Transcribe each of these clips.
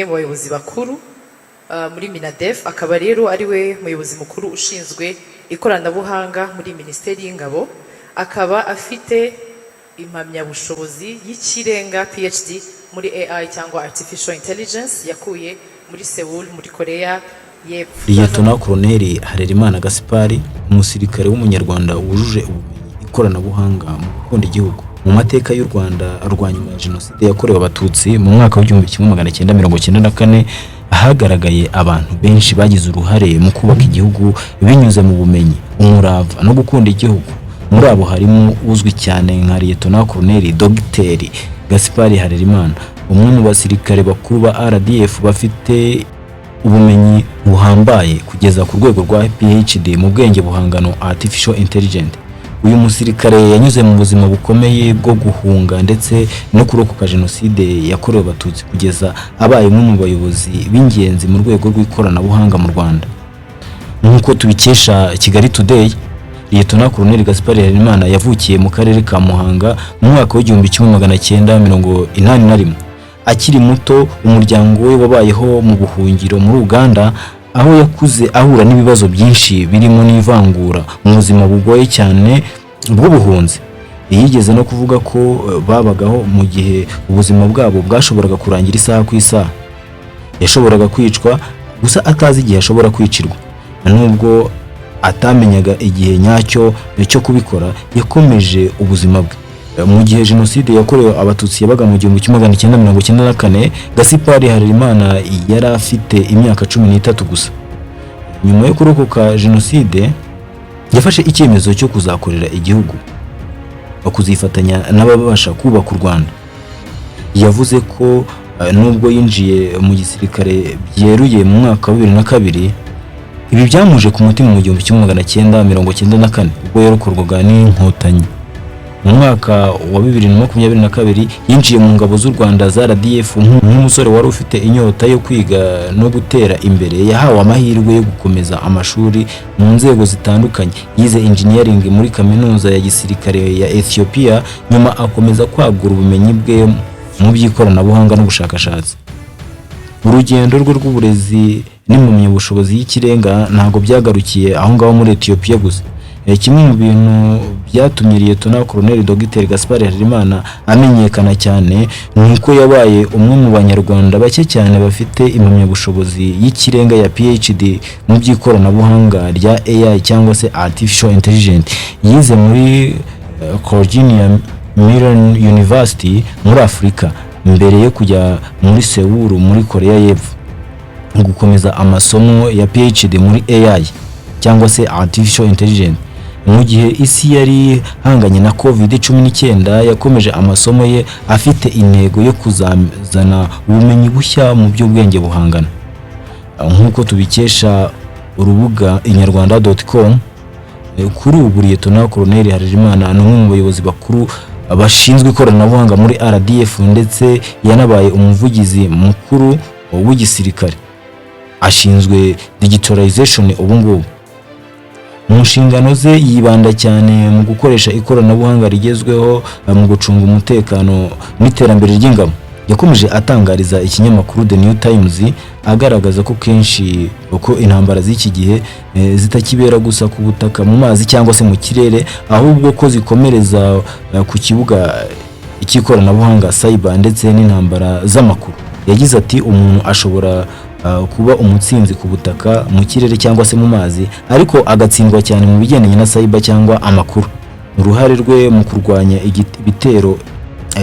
mu bayobozi bakuru muri Minadef, akaba rero ari we muyobozi mukuru ushinzwe ikoranabuhanga muri Minisiteri y'Ingabo, akaba afite impamyabushobozi y'ikirenga PhD muri AI cyangwa Artificial Intelligence yakuye muri Seoul muri Korea y'Epfo. Lieutenant Colonel Harerimana Gaspard, umusirikare w'umunyarwanda wujuje ubumenyi ikoranabuhanga mu gukunda igihugu. Mu mateka y'u Rwanda arwanya jenoside yakorewe abatutsi mu mwaka wa 1994 hagaragaye abantu benshi bagize uruhare mu kubaka igihugu binyuze mu bumenyi, umurava no gukunda igihugu. Muri abo harimo uzwi cyane nka Lieutenant Colonel Dr Gaspard Harerimana, umwe mu basirikare bakuru ba RDF bafite ubumenyi buhambaye kugeza ku rwego rwa PhD mu bwenge buhangano Artificial Intelligence. Uyu musirikare yanyuze mu buzima bukomeye bwo guhunga ndetse no kurokoka jenoside yakorewe abatutsi kugeza abaye umwe mu bayobozi b'ingenzi mu rwego rw'ikoranabuhanga mu Rwanda. Nk'uko tubikesha Kigali Today, Lieutenant Colonel Gaspard Harerimana yavukiye mu karere ka Muhanga mu mwaka wa 1981. Akiri muto umuryango we wabayeho mu buhungiro muri Uganda, aho yakuze ahura n'ibibazo byinshi birimo n'ivangura mu buzima bugoye cyane bw'ubuhunzi. Yigeze no kuvuga ko babagaho mu gihe ubuzima bwabo bwashoboraga kurangira isaha ku isaha. Yashoboraga kwicwa gusa atazi igihe ashobora kwicirwa. Nubwo atamenyaga igihe nyacyo cyo kubikora, yakomeje ubuzima bwe. Mu gihe jenoside yakorewe abatutsi yabaga mu 1994, Gaspard Harerimana yari afite imyaka 13 gusa. Nyuma yo kurokoka jenoside yafashe icyemezo cyo kuzakorera igihugu, bakuzifatanya n'ababasha kubaka u Rwanda. Yavuze ko nubwo yinjiye mu gisirikare byeruye mu mwaka wa 2002, ibi byamuje ku mutima mu 1994 ubwo yarokorwaga n'inkotanyi. Mu mwaka wa 2022 yinjiye mu ngabo z'u Rwanda za RDF nk'umusore wari ufite inyota yo kwiga no gutera imbere. Yahawe amahirwe yo gukomeza amashuri mu nzego zitandukanye. Yize engineering muri kaminuza ya gisirikare ya Ethiopia, nyuma akomeza kwagura ubumenyi bwe mu by'ikoranabuhanga n'ubushakashatsi. Urugendo rwe rw'uburezi n'impamyabushobozi y'ikirenga ntago byagarukiye aho ngaho muri Ethiopia gusa. Kimwe mu bintu byatumye Lieutenant Colonel Dr Gaspard Harerimana amenyekana cyane nuko yabaye umwe mu banyarwanda bake cyane bafite impamyabushobozi y'ikirenga ya PhD mu by'ikoranabuhanga rya AI cyangwa se Artificial Intelligence. Yize muri Cornell Mellon University muri Afurika mbere yo kujya muri Seoul muri Korea y'Epfo gukomeza amasomo ya PhD muri AI cyangwa se Artificial Intelligence. Mu gihe isi yari hanganye na COVID-19, yakomeje amasomo ye afite intego yo kuzazana ubumenyi bushya mu by'ubwenge buhangana. Nk'uko tubikesha urubuga inyarwanda.com, kuri ubu Lieutenant Colonel Harerimana ni umwe mu bayobozi bakuru bashinzwe ikoranabuhanga muri RDF ndetse yanabaye umuvugizi mukuru w'igisirikare. Ashinzwe digitalization ubu ngubu. Mu nshingano ze yibanda cyane mu gukoresha ikoranabuhanga rigezweho mu gucunga umutekano n'iterambere ry'ingabo. Yakomeje atangariza ikinyamakuru The New Times agaragaza ko kenshi uko intambara z'iki gihe zitakibera gusa ku butaka, mu mazi cyangwa se mu kirere, ahubwo ko zikomereza ku kibuga cy'ikoranabuhanga cyber ndetse n'intambara z'amakuru. Yagize ati umuntu ashobora kuba umutsinzi ku butaka, mu kirere cyangwa se mu mazi, ariko agatsindwa cyane mu bigendanye na cyber cyangwa amakuru. Uruhare rwe mu kurwanya ibitero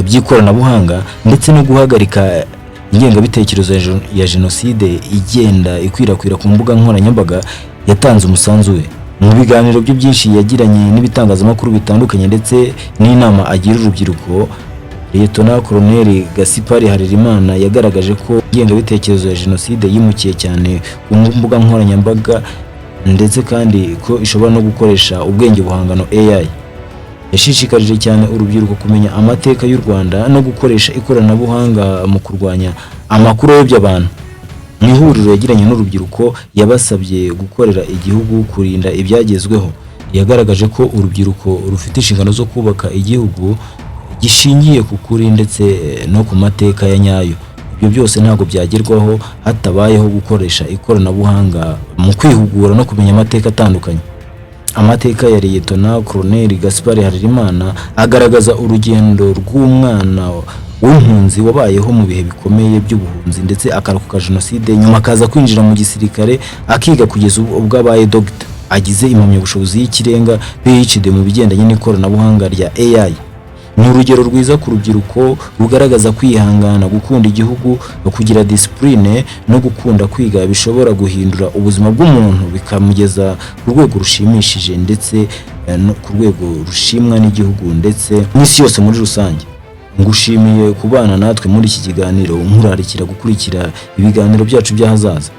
by'ikoranabuhanga ndetse no guhagarika ingengabitekerezo ya jenoside igenda ikwirakwira ku mbuga nkoranyambaga yatanze umusanzu we. Mu biganiro bye byinshi yagiranye n'ibitangazamakuru bitandukanye ndetse n'inama agira urubyiruko, Lieutenant Colonel Gaspard Harerimana yagaragaje ko ingengabitekerezo ya jenoside yimukiye cyane ku mbuga nkoranyambaga ndetse kandi ko ishobora no gukoresha ubwenge buhangano AI. Yashishikarije cyane urubyiruko kumenya amateka y'u Rwanda no gukoresha ikoranabuhanga mu kurwanya amakuru y'abantu. Mu ihuriro yagiranye n'urubyiruko yabasabye gukorera igihugu, kurinda ibyagezweho. Yagaragaje ko urubyiruko rufite inshingano zo kubaka igihugu gishingiye ku kuri ndetse no ku mateka ya nyayo. ibyo byose ntabwo byagerwaho hatabayeho gukoresha ikoranabuhanga mu kwihugura no kumenya amateka atandukanye. Amateka ya Liyetona Koloneli Gaspard Harerimana agaragaza urugendo rw'umwana w'impunzi wabayeho mu bihe bikomeye by'ubuhunzi ndetse akarokoka jenoside, nyuma akaza kwinjira mu gisirikare akiga kugeza ubwo abaye dogita, agize impamyabushobozi y'ikirenga PhD mu bigendanye n'ikoranabuhanga rya AI. Ni urugero rwiza ku rubyiruko rugaragaza kwihangana, gukunda igihugu, kugira discipline no gukunda kwiga bishobora guhindura ubuzima bw'umuntu bikamugeza ku rwego rushimishije ndetse no ku rwego rushimwa n'igihugu ndetse n'isi yose muri rusange. Ngushimiye kubana natwe muri iki kiganiro, nkurarikira gukurikira ibiganiro byacu by'ahazaza.